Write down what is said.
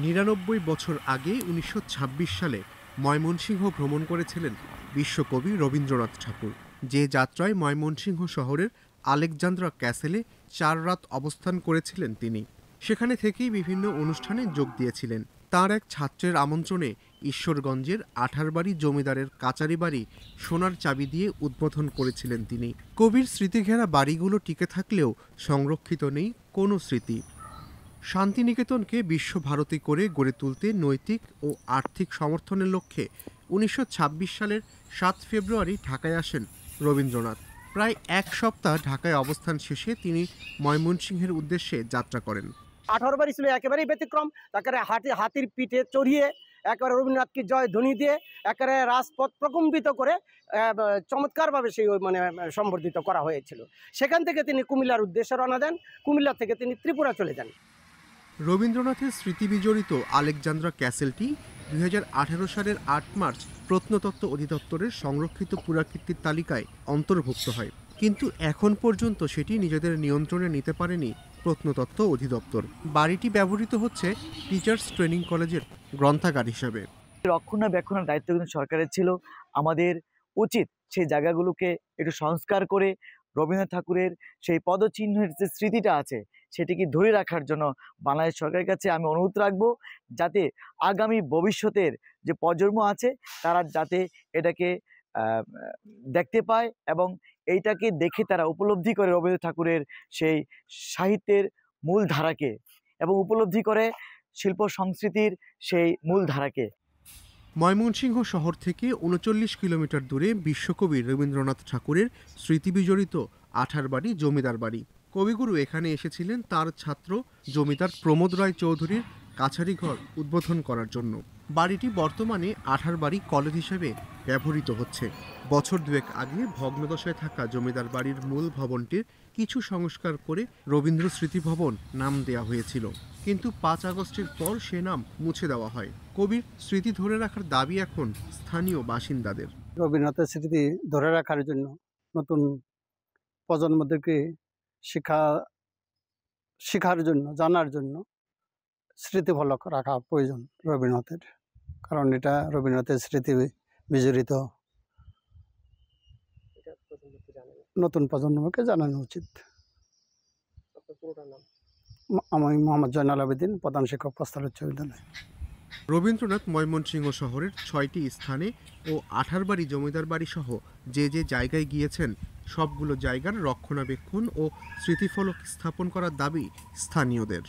৯৯ বছর আগে ১৯২৬ সালে ময়মনসিংহ ভ্রমণ করেছিলেন বিশ্বকবি রবীন্দ্রনাথ ঠাকুর। যে যাত্রায় ময়মনসিংহ শহরের আলেকজান্দ্রা ক্যাসেলে ৪ রাত অবস্থান করেছিলেন তিনি। সেখানে থেকেই বিভিন্ন অনুষ্ঠানে যোগ দিয়েছিলেন। তার এক ছাত্রের আমন্ত্রণে ঈশ্বরগঞ্জের আঠারবাড়ি জমিদারের কাচারি বাড়ি সোনার চাবি দিয়ে উদ্বোধন করেছিলেন তিনি। কবির স্মৃতিঘেরা বাড়িগুলো টিকে থাকলেও সংরক্ষিত নেই কোনো স্মৃতি। শান্তিনিকেতনকে বিশ্বভারতী করে গড়ে তুলতে নৈতিক ও আর্থিক সমর্থনের লক্ষ্যে ১৯২৬ সালের ৭ ফেব্রুয়ারি ঢাকায় আসেন রবীন্দ্রনাথ। প্রায় এক সপ্তাহ ঢাকায় অবস্থান শেষে তিনি ময়মনসিংহের উদ্দেশ্যে যাত্রা করেন। 18 বাড়ি ছিল একেবারেই ব্যতিক্রম। তাকে হাতির পিঠে চড়িয়ে একেবারে রবীন্দ্রনাথকে জয় ধ্বনি দিয়ে একেবারে রাজপথ প্রকম্পিত করে চমৎকারভাবে সেই সম্বর্ধিত করা হয়েছিল। সেখান থেকে তিনি কুমিল্লার উদ্দেশ্যে রওনা দেন। কুমিল্লা থেকে তিনি ত্রিপুরা চলে যান। রবীন্দ্রনাথের স্মৃতিবিজড়িত আলেকজান্দ্রা ক্যাসেলটি ২০১৮ সালের ৮ মার্চ প্রত্নতত্ত্ব অধিদপ্তরের সংরক্ষিত পুরাকীর্তির তালিকায় অন্তর্ভুক্ত হয়, কিন্তু এখন পর্যন্ত সেটি নিজেদের নিয়ন্ত্রণে নিতে পারেনি প্রত্নতত্ত্ব অধিদপ্তর। বাড়িটি ব্যবহৃত হচ্ছে টিচার্স ট্রেনিং কলেজের গ্রন্থাগার হিসেবে। রক্ষণাবেক্ষণের দায়িত্ব কিন্তু সরকারের ছিল। আমাদের উচিত সেই জায়গাগুলোকে একটু সংস্কার করে রবীন্দ্রনাথ ঠাকুরের সেই পদচিহ্নের যে স্মৃতিটা আছে সেটিকে ধরে রাখার জন্য বাংলাদেশ সরকারের কাছে আমি অনুরোধ রাখবো, যাতে আগামী ভবিষ্যতের যে প্রজন্ম আছে তারা যাতে এটাকে দেখতে পায় এবং এইটাকে দেখে তারা উপলব্ধি করে রবীন্দ্রনাথ ঠাকুরের সেই সাহিত্যের মূল ধারাকে এবং উপলব্ধি করে শিল্প সংস্কৃতির সেই মূল ধারাকে। ময়মনসিংহ শহর থেকে ৩৯ কিলোমিটার দূরে বিশ্বকবি রবীন্দ্রনাথ ঠাকুরের স্মৃতিবিজড়িত আঠারবাড়ি জমিদার বাড়ি। কবিগুরু এখানে এসেছিলেন তার ছাত্র জমিদার প্রমোদ রায় চৌধুরীর কাছারি ঘর উদ্বোধন করার জন্য। বাড়িটি বর্তমানে আঠারবাড়ি কলেজ হিসেবে ব্যবহৃত হচ্ছে। বছর দুয়েক আগে ভগ্নদশায় থাকা জমিদার বাড়ির মূল ভবনটির কিছু সংস্কার করে রবীন্দ্র স্মৃতি ভবন নাম দেওয়া হয়েছিল, কিন্তু ৫ আগস্টের পর সে নাম মুছে দেওয়া হয়। কবির স্মৃতি ধরে রাখার দাবি এখন স্থানীয় বাসিন্দাদের। রবীন্দ্রনাথের স্মৃতি ধরে রাখার জন্য নতুন প্রজন্মদেরকে শেখার জন্য, জানার জন্য স্মৃতিফলক রাখা প্রয়োজন রবীন্দ্রনাথের, কারণ এটা রবীন্দ্রনাথের স্মৃতি বিজড়িত। নতুন প্রজন্মকে জানানো উচিত। আমি মোহাম্মদ জয়নাল আবেদিন, প্রধান শিক্ষক কস্তাল উচ্চ বিদ্যালয়। রবীন্দ্রনাথ ময়মনসিংহ শহরের ৬টি স্থানে ও আঠারবাড়ি জমিদার বাড়ি সহ যে যে জায়গায় গিয়েছেন সবগুলো জায়গার রক্ষণাবেক্ষণ ও স্মৃতিফলক স্থাপন করার দাবি স্থানীয়দের।